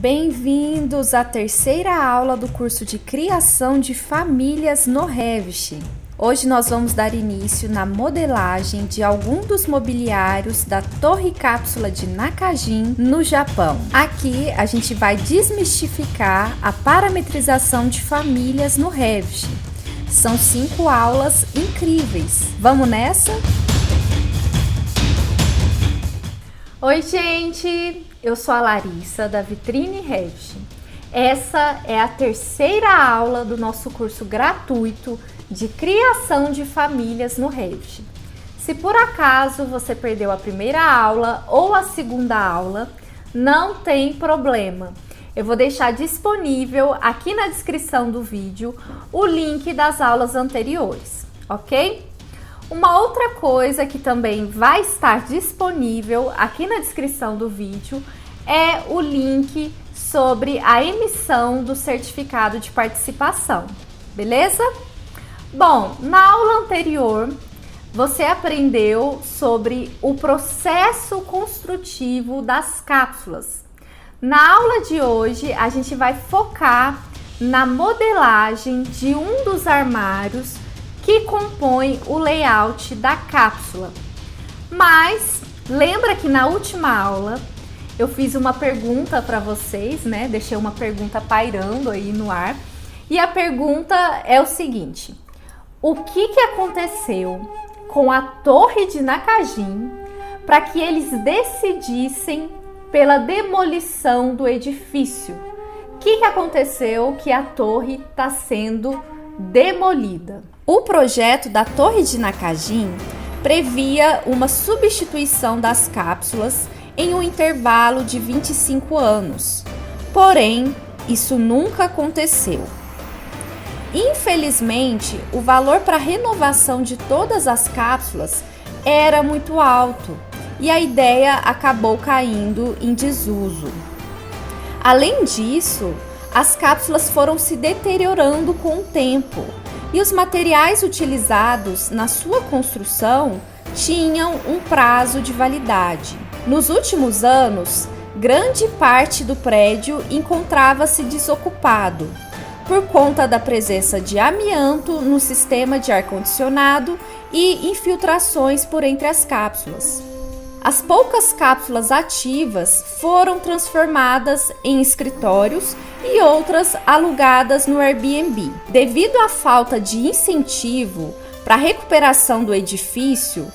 Bem-vindos à terceira aula do curso de Criação de Famílias no Revit. Hoje nós vamos dar início na modelagem de algum dos mobiliários da Torre Cápsula de Nakajin, no Japão. Aqui a gente vai desmistificar a parametrização de famílias no Revit. São 5 aulas incríveis. Vamos nessa? Oi, gente! Eu sou a Larissa, da Vitrine Revit. Essa é a terceira aula do nosso curso gratuito de Criação de Famílias no Revit. Se por acaso você perdeu a primeira aula ou a segunda aula, não tem problema. Eu vou deixar disponível aqui na descrição do vídeo o link das aulas anteriores, ok? Uma outra coisa que também vai estar disponível aqui na descrição do vídeo é o link sobre a emissão do certificado de participação, beleza? Bom, na aula anterior você aprendeu sobre o processo construtivo das cápsulas. Na aula de hoje a gente vai focar na modelagem de um dos armários que compõe o layout da cápsula. Mas lembra que na última aula eu fiz uma pergunta para vocês, né? Deixei uma pergunta pairando aí no ar. E a pergunta é o seguinte: o que aconteceu com a Torre de Nakajin para que eles decidissem pela demolição do edifício? O que aconteceu que a torre está sendo demolida? O projeto da Torre de Nakajin previa uma substituição das cápsulas em um intervalo de 25 anos. Porém, isso nunca aconteceu. Infelizmente, o valor para a renovação de todas as cápsulas era muito alto e a ideia acabou caindo em desuso. Além disso, as cápsulas foram se deteriorando com o tempo e os materiais utilizados na sua construção tinham um prazo de validade. Nos últimos anos, grande parte do prédio encontrava-se desocupado por conta da presença de amianto no sistema de ar-condicionado e infiltrações por entre as cápsulas. As poucas cápsulas ativas foram transformadas em escritórios e outras alugadas no Airbnb. Devido à falta de incentivo para a recuperação do edifício,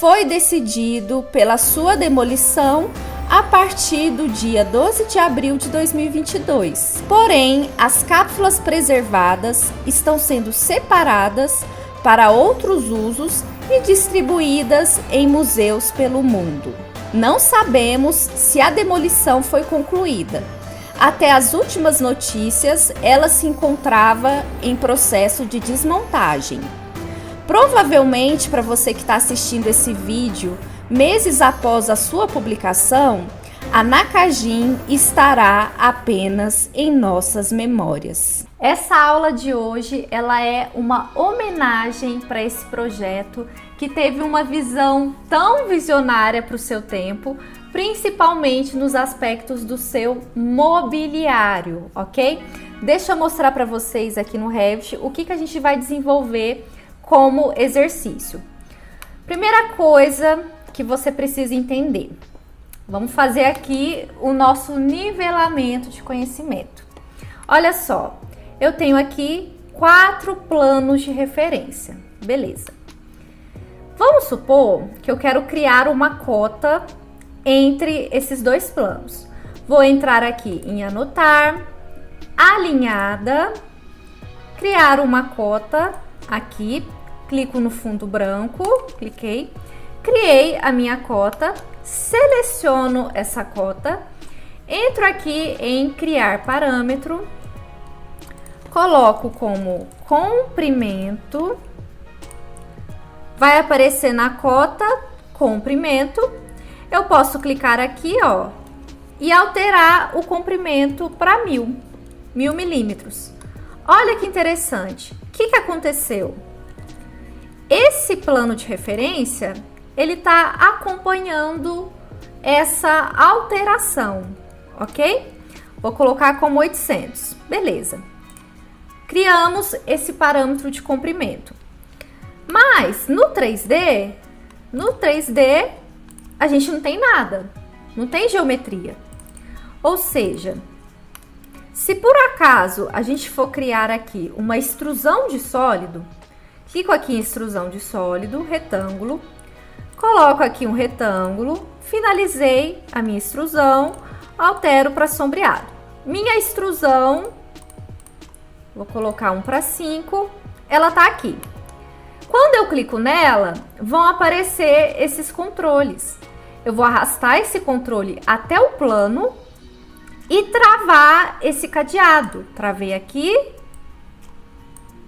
foi decidido pela sua demolição a partir do dia 12 de abril de 2022. Porém, as cápsulas preservadas estão sendo separadas para outros usos e distribuídas em museus pelo mundo. Não sabemos se a demolição foi concluída. Até as últimas notícias, ela se encontrava em processo de desmontagem. Provavelmente, para você que está assistindo esse vídeo, meses após a sua publicação, a Nakajin estará apenas em nossas memórias. Essa aula de hoje, ela é uma homenagem para esse projeto que teve uma visão tão visionária para o seu tempo, principalmente nos aspectos do seu mobiliário, ok? Deixa eu mostrar para vocês aqui no Revit o que a gente vai desenvolver como exercício. Primeira coisa que você precisa entender. Vamos fazer aqui o nosso nivelamento de conhecimento. Olha só, eu tenho aqui 4 planos de referência, beleza. Vamos supor que eu quero criar uma cota entre esses 2 planos. Vou entrar aqui em anotar, alinhada, criar uma cota aqui, clico no fundo branco, cliquei, criei a minha cota, seleciono essa cota, entro aqui em criar parâmetro, coloco como comprimento, vai aparecer na cota comprimento, eu posso clicar aqui, ó, e alterar o comprimento para 1000 milímetros. Olha que interessante, o que aconteceu? Esse plano de referência, ele está acompanhando essa alteração, ok? Vou colocar como 800. Beleza. Criamos esse parâmetro de comprimento. Mas no 3D a gente não tem nada. Não tem geometria. Ou seja, se por acaso a gente for criar aqui uma extrusão de sólido, clico aqui em extrusão de sólido, retângulo, coloco aqui um retângulo, finalizei a minha extrusão, altero para sombreado. Minha extrusão, vou colocar 1 para 5, ela tá aqui. Quando eu clico nela, vão aparecer esses controles. Eu vou arrastar esse controle até o plano e travar esse cadeado. Travei aqui,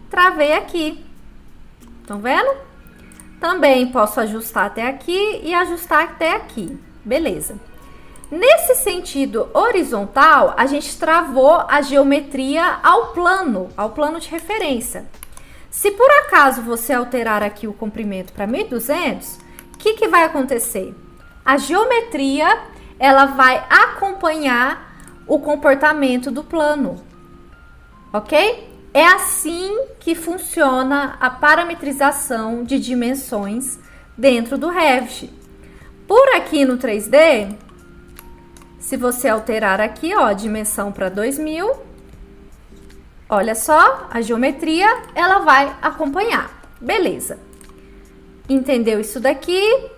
travei aqui. Estão vendo? Também posso ajustar até aqui e ajustar até aqui. Beleza. Nesse sentido horizontal, a gente travou a geometria ao plano de referência. Se por acaso você alterar aqui o comprimento para 1200, o que vai acontecer? A geometria, ela vai acompanhar o comportamento do plano, ok? É assim que funciona a parametrização de dimensões dentro do Revit. Por aqui no 3D, se você alterar aqui, ó, a dimensão para 2000, olha só, a geometria, ela vai acompanhar. Beleza. Entendeu isso daqui?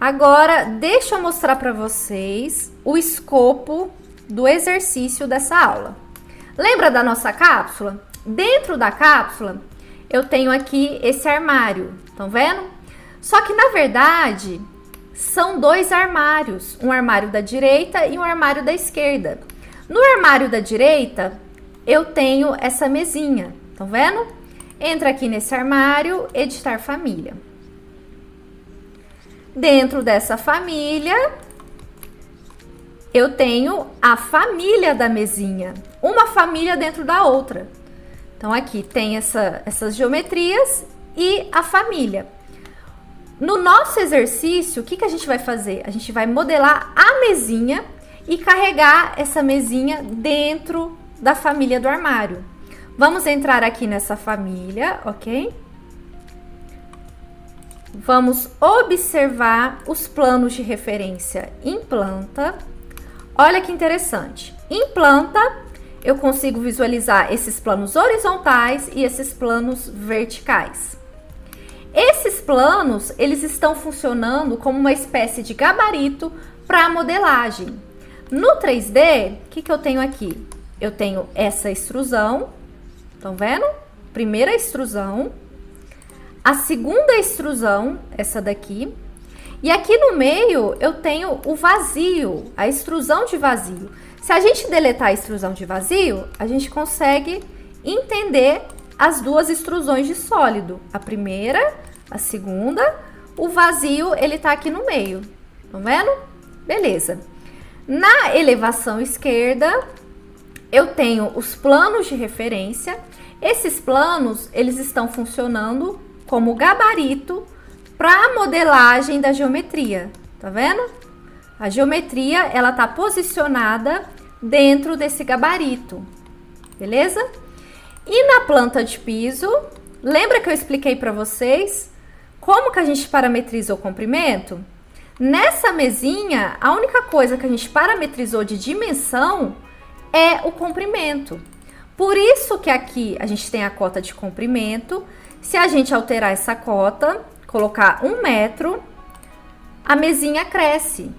Agora, deixa eu mostrar para vocês o escopo do exercício dessa aula. Lembra da nossa cápsula? Dentro da cápsula, eu tenho aqui esse armário, estão vendo? Só que, na verdade, são dois armários, um armário da direita e um armário da esquerda. No armário da direita, eu tenho essa mesinha, estão vendo? Entra aqui nesse armário, editar família. Dentro dessa família, eu tenho a família da mesinha, uma família dentro da outra. Então, aqui tem essas geometrias e a família. No nosso exercício, o que a gente vai fazer? A gente vai modelar a mesinha e carregar essa mesinha dentro da família do armário. Vamos entrar aqui nessa família, ok? Vamos observar os planos de referência em planta. Olha que interessante. Em planta, eu consigo visualizar esses planos horizontais e esses planos verticais. Esses planos, eles estão funcionando como uma espécie de gabarito para a modelagem. No 3D, o que eu tenho aqui? Eu tenho essa extrusão, estão vendo? Primeira extrusão. A segunda extrusão, essa daqui. E aqui no meio, eu tenho o vazio, a extrusão de vazio. Se a gente deletar a extrusão de vazio, a gente consegue entender as duas extrusões de sólido. A primeira, a segunda, o vazio, ele tá aqui no meio. Estão vendo? Beleza. Na elevação esquerda, eu tenho os planos de referência. Esses planos, eles estão funcionando como gabarito para a modelagem da geometria. Tá vendo? A geometria, ela tá posicionada dentro desse gabarito. Beleza? E na planta de piso, lembra que eu expliquei para vocês como que a gente parametriza o comprimento? Nessa mesinha, a única coisa que a gente parametrizou de dimensão é o comprimento. Por isso que aqui a gente tem a cota de comprimento. Se a gente alterar essa cota, colocar 1 metro, a mesinha cresce.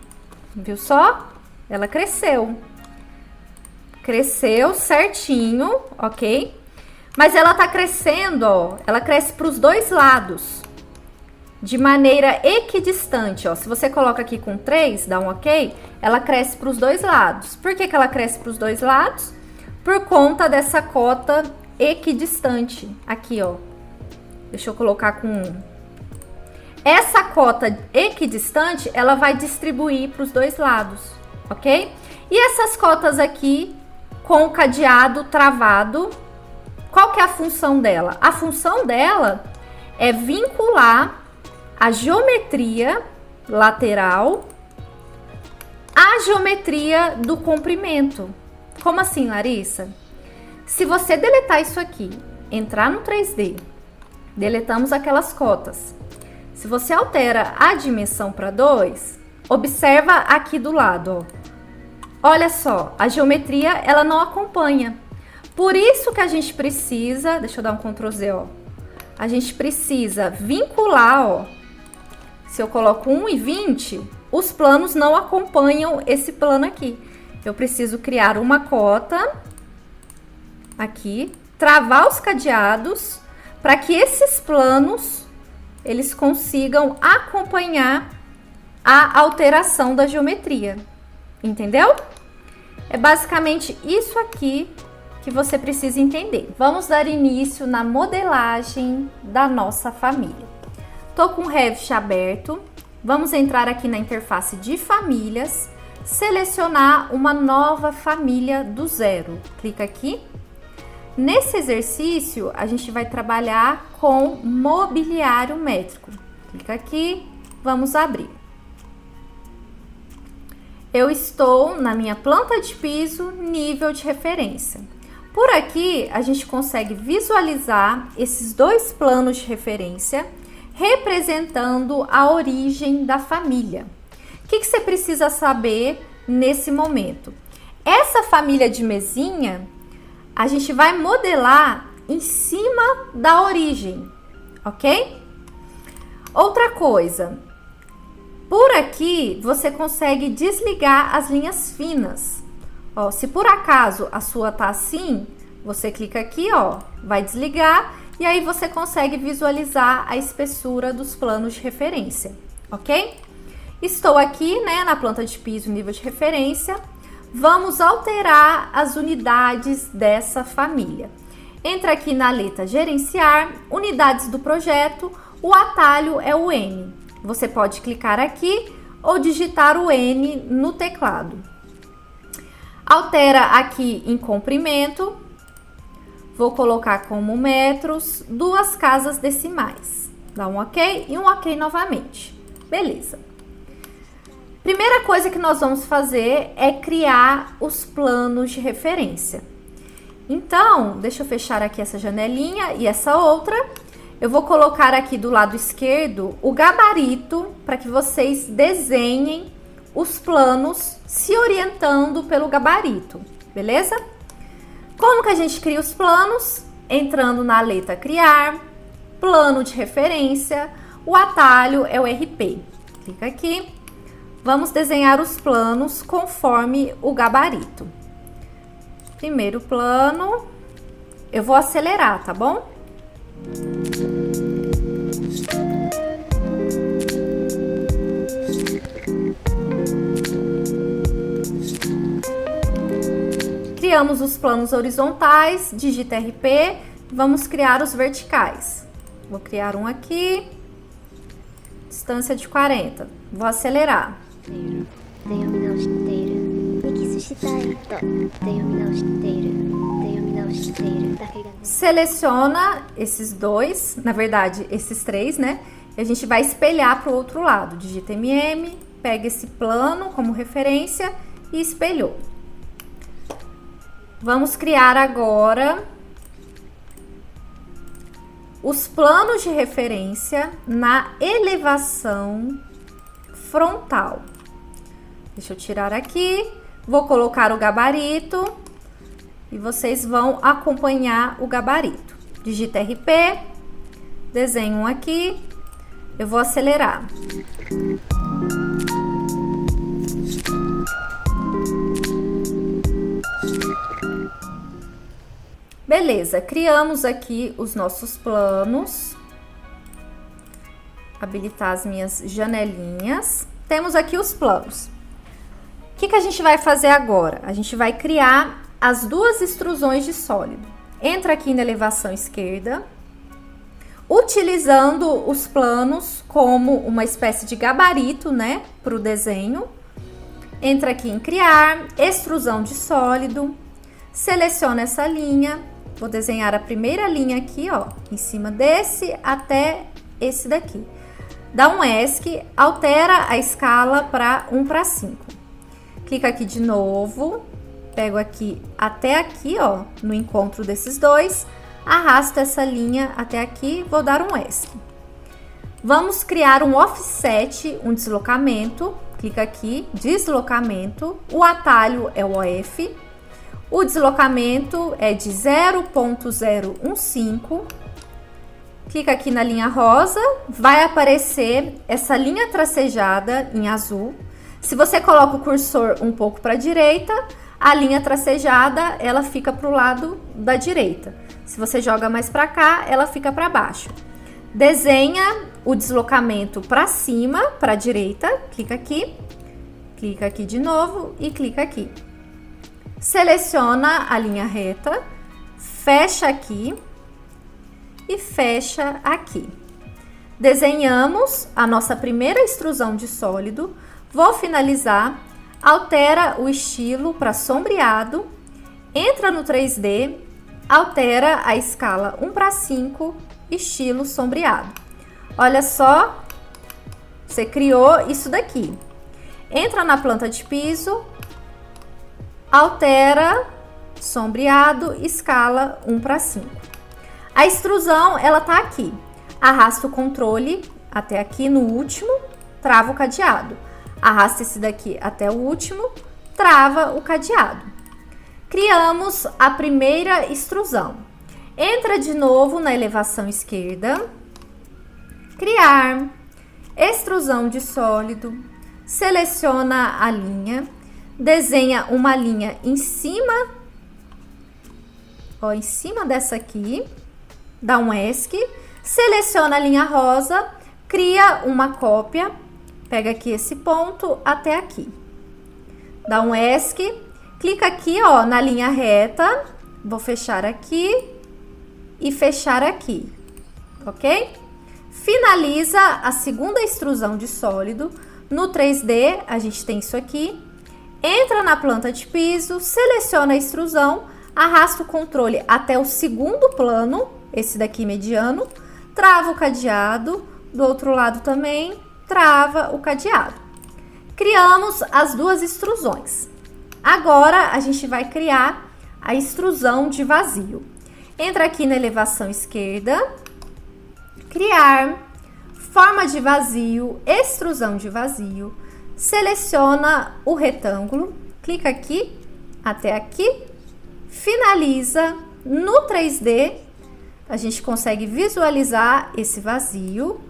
Viu só? Ela cresceu. Cresceu certinho, ok? Mas ela tá crescendo, ó. Ela cresce para os dois lados. De maneira equidistante, ó. Se você coloca aqui com 3, dá um ok, ela cresce para os dois lados. Por que ela cresce para os dois lados? Por conta dessa cota equidistante. Aqui, ó. Deixa eu colocar com 1. Essa cota equidistante, ela vai distribuir para os dois lados, ok? E essas cotas aqui, com o cadeado travado, qual que é a função dela? A função dela é vincular a geometria lateral à a geometria do comprimento. Como assim, Larissa? Se você deletar isso aqui, entrar no 3D, deletamos aquelas cotas. Se você altera a dimensão para 2, observa aqui do lado, ó. Olha só, a geometria ela não acompanha. Por isso que a gente precisa, deixa eu dar um Ctrl Z, ó. A gente precisa vincular, ó. Se eu coloco 1,20, os planos não acompanham esse plano aqui. Eu preciso criar uma cota aqui, travar os cadeados para que esses planos eles consigam acompanhar a alteração da geometria. Entendeu? É basicamente isso aqui que você precisa entender. Vamos dar início na modelagem da nossa família. Tô com o Revit aberto. Vamos entrar aqui na interface de famílias, selecionar uma nova família do zero. Clica aqui. Nesse exercício, a gente vai trabalhar com mobiliário métrico. Clica aqui, vamos abrir. Eu estou na minha planta de piso, nível de referência. Por aqui, a gente consegue visualizar esses dois planos de referência, representando a origem da família. O que você precisa saber nesse momento? Essa família de mesinha, a gente vai modelar em cima da origem, ok? Outra coisa, por aqui você consegue desligar as linhas finas. Ó, se por acaso a sua tá assim, você clica aqui, ó, vai desligar e aí você consegue visualizar a espessura dos planos de referência, ok? Estou aqui, né, na planta de piso nível de referência. Vamos alterar as unidades dessa família. Entra aqui na letra gerenciar, unidades do projeto, o atalho é o N. Você pode clicar aqui ou digitar o N no teclado. Altera aqui em comprimento, vou colocar como metros, 2 casas decimais. Dá um ok e um ok novamente. Beleza. Primeira coisa que nós vamos fazer é criar os planos de referência. Então, deixa eu fechar aqui essa janelinha e essa outra. Eu vou colocar aqui do lado esquerdo o gabarito para que vocês desenhem os planos se orientando pelo gabarito, beleza? Como que a gente cria os planos? Entrando na letra criar, plano de referência, o atalho é o RP. Clica aqui. Vamos desenhar os planos conforme o gabarito. Primeiro plano, eu vou acelerar, tá bom? Criamos os planos horizontais, digita RP, vamos criar os verticais. Vou criar um aqui, distância de 40, vou acelerar. Seleciona esses dois, na verdade esses três, né? E a gente vai espelhar para o outro lado. Digita MM, pega esse plano como referência e espelhou. Vamos criar agora os planos de referência na elevação frontal. Deixa eu tirar aqui, vou colocar o gabarito e vocês vão acompanhar o gabarito. Digita RP, desenho um aqui, eu vou acelerar. Beleza, criamos aqui os nossos planos. Habilitar as minhas janelinhas. Temos aqui os planos. O que a gente vai fazer agora? A gente vai criar as duas extrusões de sólido. Entra aqui na elevação esquerda, utilizando os planos como uma espécie de gabarito, né, para o desenho. Entra aqui em criar, extrusão de sólido, seleciona essa linha, vou desenhar a primeira linha aqui, ó, em cima desse até esse daqui. Dá um ESC, altera a escala para 1:5. clica aqui de novo, pego aqui até aqui, ó, no encontro desses dois, arrasto essa linha até aqui, vou dar um ESC. Vamos criar um offset, um deslocamento, clica aqui, deslocamento, o atalho é o OF, o deslocamento é de 0.015, clica aqui na linha rosa, vai aparecer essa linha tracejada em azul. Se você coloca o cursor um pouco para a direita, a linha tracejada, ela fica para o lado da direita. Se você joga mais para cá, ela fica para baixo. Desenha o deslocamento para cima, para a direita, clica aqui de novo e clica aqui. Seleciona a linha reta, fecha aqui e fecha aqui. Desenhamos a nossa primeira extrusão de sólido, vou finalizar, altera o estilo para sombreado, entra no 3D, altera a escala 1:5, estilo sombreado. Olha só, você criou isso daqui. Entra na planta de piso, altera, sombreado, escala 1:5. A extrusão, ela tá aqui. Arrasta o controle até aqui no último, trava o cadeado. Arrasta esse daqui até o último, trava o cadeado. Criamos a primeira extrusão. Entra de novo na elevação esquerda, criar, extrusão de sólido, seleciona a linha, desenha uma linha em cima, ó, em cima dessa aqui, dá um ESC, seleciona a linha rosa, cria uma cópia, pega aqui esse ponto até aqui, dá um ESC, clica aqui, ó, na linha reta, vou fechar aqui e fechar aqui, ok? Finaliza a segunda extrusão de sólido. No 3D, a gente tem isso aqui. Entra na planta de piso, seleciona a extrusão, arrasta o controle até o segundo plano, esse daqui mediano, trava o cadeado, do outro lado também, trava o cadeado. Criamos as duas extrusões. Agora, a gente vai criar a extrusão de vazio. Entra aqui na elevação esquerda, criar, forma de vazio, extrusão de vazio, seleciona o retângulo, clica aqui, até aqui, finaliza. No 3D, a gente consegue visualizar esse vazio,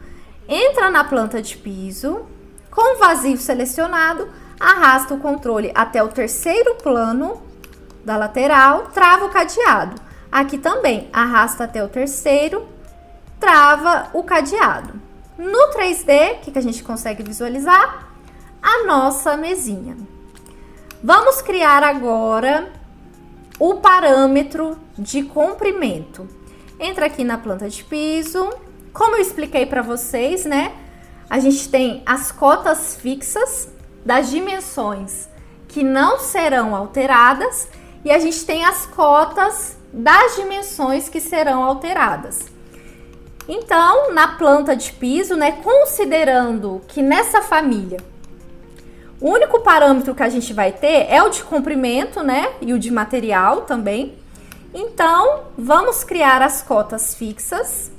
entra na planta de piso, com o vazio selecionado, arrasta o controle até o terceiro plano da lateral, trava o cadeado. Aqui também, arrasta até o terceiro, trava o cadeado. No 3D, o que a gente consegue visualizar? A nossa mesinha. Vamos criar agora o parâmetro de comprimento. Entra aqui na planta de piso. Como eu expliquei para vocês, né? A gente tem as cotas fixas das dimensões que não serão alteradas e a gente tem as cotas das dimensões que serão alteradas. Então, na planta de piso, né, considerando que nessa família o único parâmetro que a gente vai ter é o de comprimento, né, e o de material também. Então, vamos criar as cotas fixas,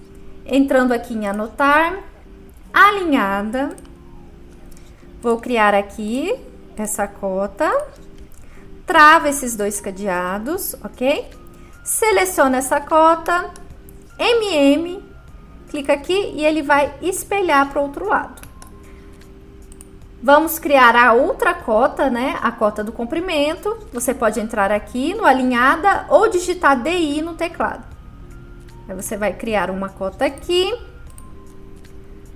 entrando aqui em anotar, alinhada. Vou criar aqui essa cota, trava esses dois cadeados, ok? Seleciona essa cota, MM, clica aqui e ele vai espelhar para o outro lado. Vamos criar a outra cota, né? A cota do comprimento. Você pode entrar aqui no alinhada ou digitar DI no teclado. Aí você vai criar uma cota aqui,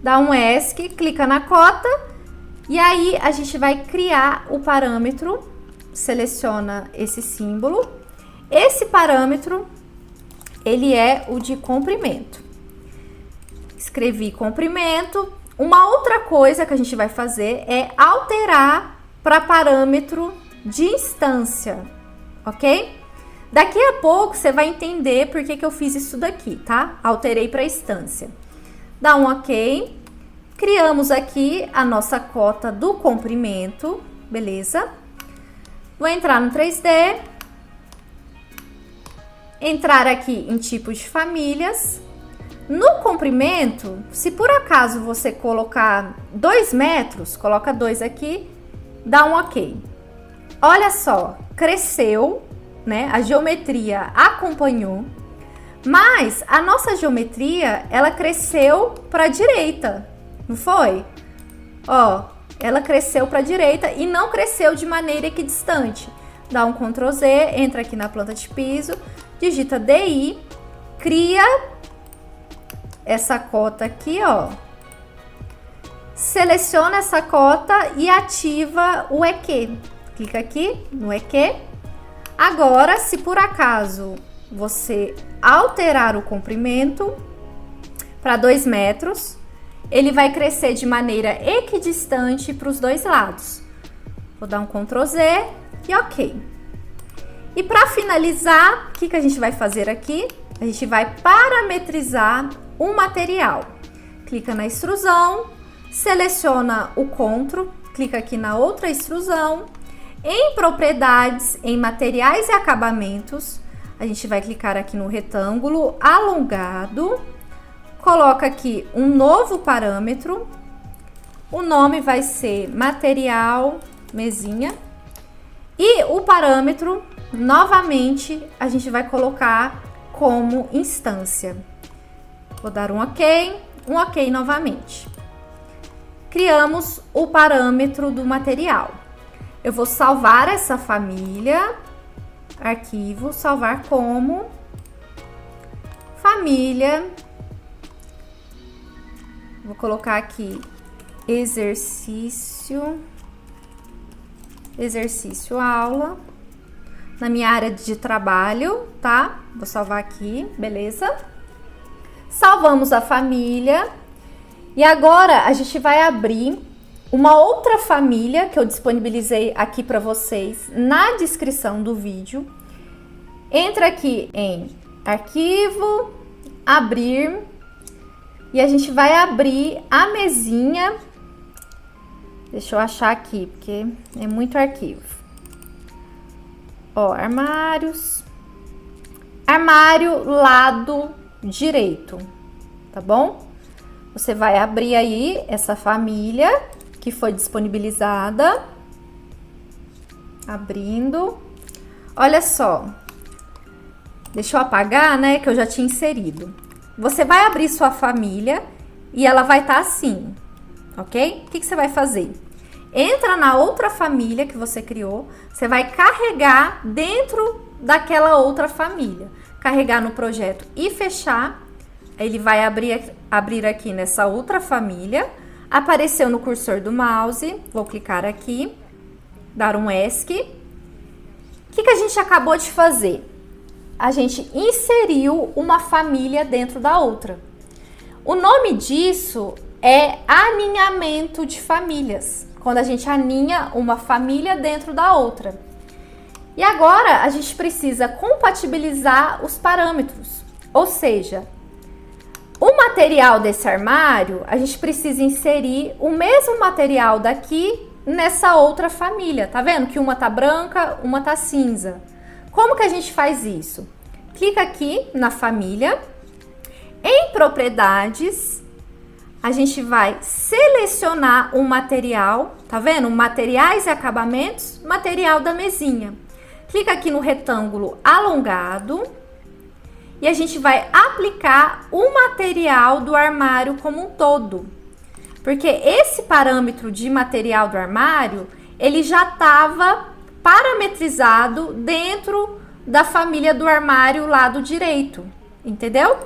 dá um ESC, clica na cota e aí a gente vai criar o parâmetro. Seleciona esse símbolo. Esse parâmetro, ele é o de comprimento. Escrevi comprimento. Uma outra coisa que a gente vai fazer é alterar para parâmetro de instância, ok? Daqui a pouco você vai entender por que eu fiz isso daqui, tá? Alterei para instância. Dá um ok. Criamos aqui a nossa cota do comprimento, beleza? Vou entrar no 3D. Entrar aqui em tipo de famílias. No comprimento, se por acaso você colocar 2 metros, coloca 2 aqui, dá um ok. Olha só, cresceu, né? A geometria acompanhou, mas a nossa geometria, ela cresceu para a direita, não foi? Ó, ela cresceu para a direita e não cresceu de maneira equidistante. Dá um Ctrl Z, entra aqui na planta de piso, digita DI, cria essa cota aqui, ó. Seleciona essa cota e ativa o EQ. Clica aqui no EQ. Agora, se por acaso você alterar o comprimento para 2 metros, ele vai crescer de maneira equidistante para os 2 lados. Vou dar um Ctrl Z e ok. E para finalizar, o que a gente vai fazer aqui? A gente vai parametrizar o material. Clica na extrusão, seleciona o Ctrl, clica aqui na outra extrusão. Em propriedades, em materiais e acabamentos, a gente vai clicar aqui no retângulo alongado, coloca aqui um novo parâmetro, o nome vai ser material mesinha e o parâmetro, novamente, a gente vai colocar como instância. Vou dar um ok novamente. Criamos o parâmetro do material. Eu vou salvar essa família, arquivo, salvar como família. Vou colocar aqui exercício aula, na minha área de trabalho, tá? Vou salvar aqui, beleza? Salvamos a família e agora a gente vai abrir uma outra família que eu disponibilizei aqui para vocês na descrição do vídeo. Entra aqui em arquivo, abrir, e a gente vai abrir a mesinha. Deixa eu achar aqui, porque é muito arquivo. Ó, armários. Armário lado direito, tá bom? Você vai abrir aí essa família que foi disponibilizada. Abrindo. Olha só. Deixa eu apagar, né, que eu já tinha inserido. Você vai abrir sua família e ela vai estar assim, ok? O que você vai fazer? Entra na outra família que você criou, você vai carregar dentro daquela outra família. Carregar no projeto e fechar. Ele vai abrir aqui nessa outra família. Apareceu no cursor do mouse, vou clicar aqui, dar um ESC. O que a gente acabou de fazer? A gente inseriu uma família dentro da outra. O nome disso é aninhamento de famílias, quando a gente aninha uma família dentro da outra. E agora a gente precisa compatibilizar os parâmetros, ou seja, o material desse armário, a gente precisa inserir o mesmo material daqui nessa outra família. Tá vendo que uma tá branca, uma tá cinza? Como que a gente faz isso? Clica aqui na família. Em propriedades, a gente vai selecionar um material. Tá vendo? Materiais e acabamentos, material da mesinha. Clica aqui no retângulo alongado. E a gente vai aplicar o material do armário como um todo. Porque esse parâmetro de material do armário, ele já estava parametrizado dentro da família do armário lado direito. Entendeu?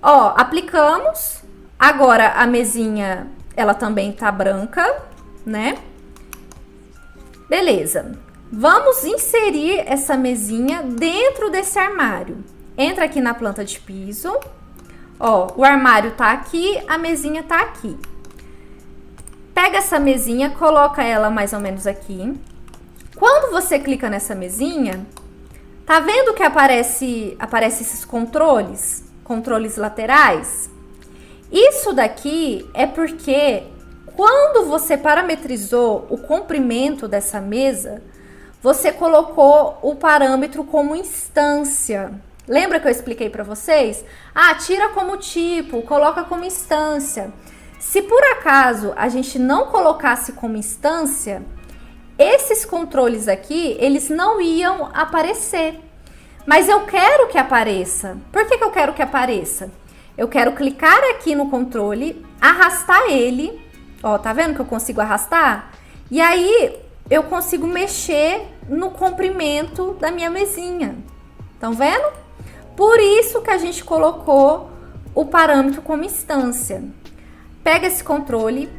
Ó, aplicamos. Agora a mesinha, ela também tá branca, né? Beleza. Vamos inserir essa mesinha dentro desse armário. Entra aqui na planta de piso, ó, o armário tá aqui, a mesinha tá aqui. Pega essa mesinha, coloca ela mais ou menos aqui. Quando você clica nessa mesinha, tá vendo que aparece esses controles laterais? Isso daqui é porque quando você parametrizou o comprimento dessa mesa, você colocou o parâmetro como instância. Lembra que eu expliquei para vocês? Tira como tipo, coloca como instância. Se por acaso a gente não colocasse como instância, esses controles aqui, eles não iam aparecer. Mas eu quero que apareça. Por que eu quero que apareça? Eu quero clicar aqui no controle, arrastar ele. Ó, tá vendo que eu consigo arrastar? E aí eu consigo mexer no comprimento da minha mesinha. Estão vendo? Por isso que a gente colocou o parâmetro como instância. Pega esse controle,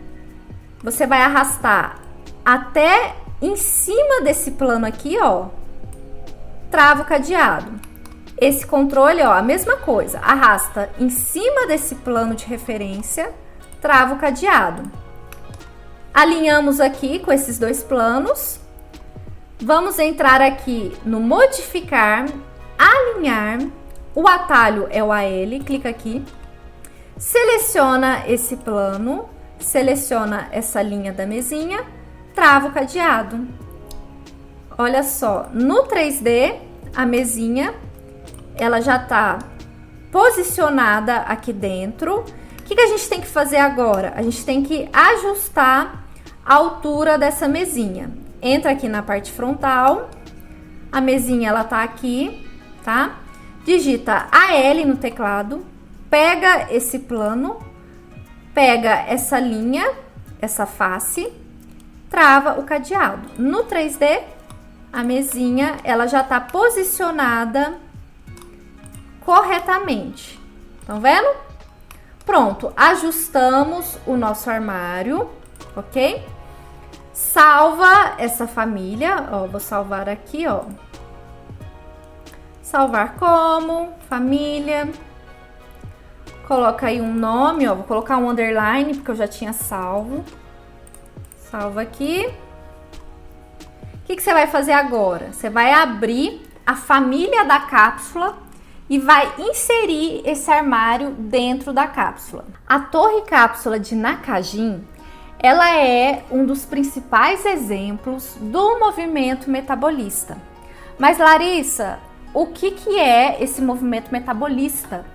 você vai arrastar até em cima desse plano aqui, ó. Trava o cadeado. Esse controle, ó, a mesma coisa. Arrasta em cima desse plano de referência, trava o cadeado. Alinhamos aqui com esses dois planos. Vamos entrar aqui no modificar, alinhar. O atalho é o AL, clica aqui. Seleciona esse plano, seleciona essa linha da mesinha, trava o cadeado. Olha só, no 3D, a mesinha, ela já tá posicionada aqui dentro. O que a gente tem que fazer agora? A gente tem que ajustar a altura dessa mesinha. Entra aqui na parte frontal, a mesinha ela tá aqui, tá? Digita AL no teclado, pega esse plano, pega essa linha, essa face, trava o cadeado. No 3D, a mesinha ela já tá posicionada corretamente. Estão vendo? Pronto, ajustamos o nosso armário, ok? Salva essa família, ó, vou salvar aqui, ó. Salvar como, família. Coloca aí um nome, ó, vou colocar um underline porque eu já tinha salvo. Salva aqui. O que você vai fazer agora? Você vai abrir a família da cápsula e vai inserir esse armário dentro da cápsula. A torre cápsula de Nakajin, ela é um dos principais exemplos do movimento metabolista. Mas Larissa, o que é esse movimento metabolista?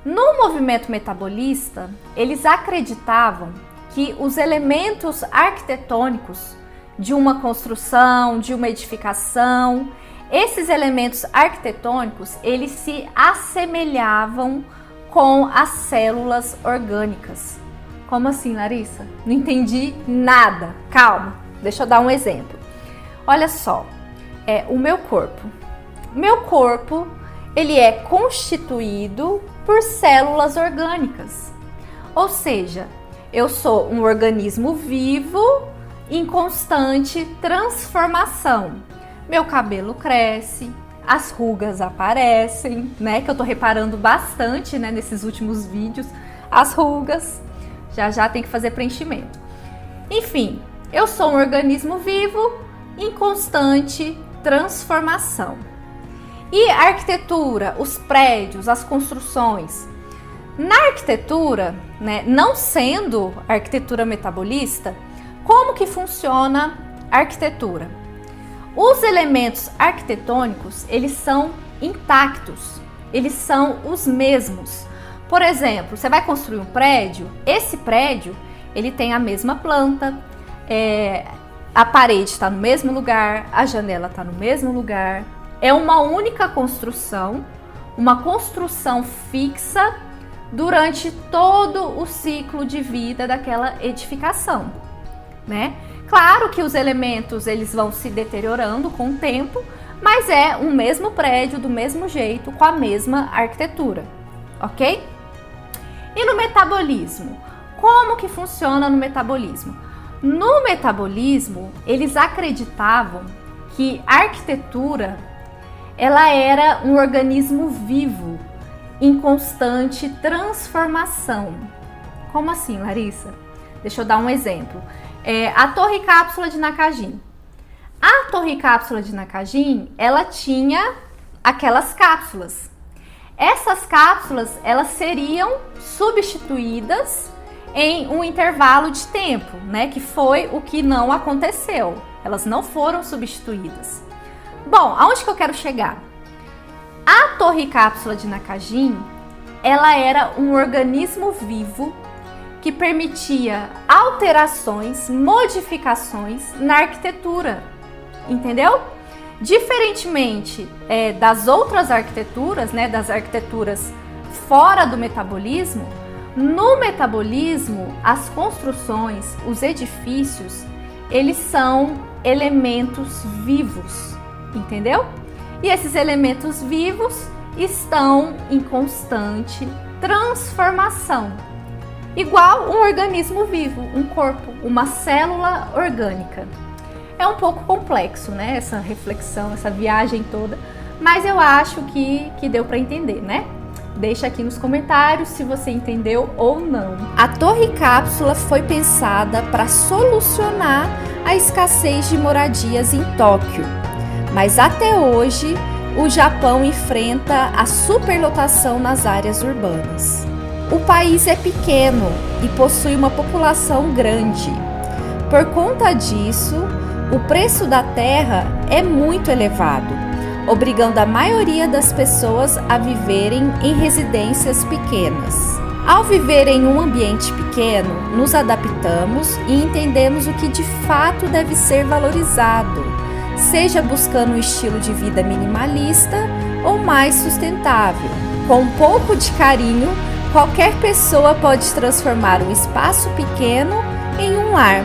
No movimento metabolista, eles acreditavam que os elementos arquitetônicos de uma construção, de uma edificação, esses elementos arquitetônicos, eles se assemelhavam com as células orgânicas. Como assim, Larissa? Não entendi nada. Calma, deixa eu dar um exemplo. Olha só, o meu corpo. Meu corpo, ele é constituído por células orgânicas. Ou seja, eu sou um organismo vivo em constante transformação. Meu cabelo cresce, as rugas aparecem, né? Que eu tô reparando bastante, né? Nesses últimos vídeos, as rugas. Já tem que fazer preenchimento. Enfim, eu sou um organismo vivo em constante transformação. E a arquitetura, os prédios, as construções. Na arquitetura, né, não sendo arquitetura metabolista, como que funciona a arquitetura? Os elementos arquitetônicos, eles são intactos, eles são os mesmos. Por exemplo, você vai construir um prédio, esse prédio, ele tem a mesma planta, a parede está no mesmo lugar, a janela está no mesmo lugar. É uma única construção, uma construção fixa durante todo o ciclo de vida daquela edificação, né? Claro que os elementos eles vão se deteriorando com o tempo, mas é um mesmo prédio, do mesmo jeito, com a mesma arquitetura, ok? E no metabolismo? Como que funciona no metabolismo? No metabolismo, eles acreditavam que a arquitetura ela era um organismo vivo, em constante transformação. Como assim, Larissa? Deixa eu dar um exemplo. A torre cápsula de Nakajin. A torre cápsula de Nakajin, ela tinha aquelas cápsulas. Essas cápsulas, elas seriam substituídas em um intervalo de tempo, né? Que foi o que não aconteceu. elas não foram substituídas. Bom, aonde que eu quero chegar? A torre cápsula de Nakajin, ela era um organismo vivo que permitia alterações, modificações na arquitetura, entendeu? Diferentemente das outras arquiteturas, né, das arquiteturas fora do metabolismo, no metabolismo, as construções, os edifícios, eles são elementos vivos, entendeu? E esses elementos vivos estão em constante transformação. Igual um organismo vivo, um corpo, uma célula orgânica. É um pouco complexo, né? Essa reflexão, essa viagem toda, mas eu acho que deu para entender, né? Deixa aqui nos comentários se você entendeu ou não. A torre cápsula foi pensada para solucionar a escassez de moradias em Tóquio, mas até hoje o Japão enfrenta a superlotação nas áreas urbanas. O país é pequeno e possui uma população grande. Por conta disso, o preço da terra é muito elevado, obrigando a maioria das pessoas a viverem em residências pequenas. Ao viver em um ambiente pequeno, nos adaptamos e entendemos o que de fato deve ser valorizado, seja buscando um estilo de vida minimalista ou mais sustentável. Com um pouco de carinho, qualquer pessoa pode transformar um espaço pequeno em um lar.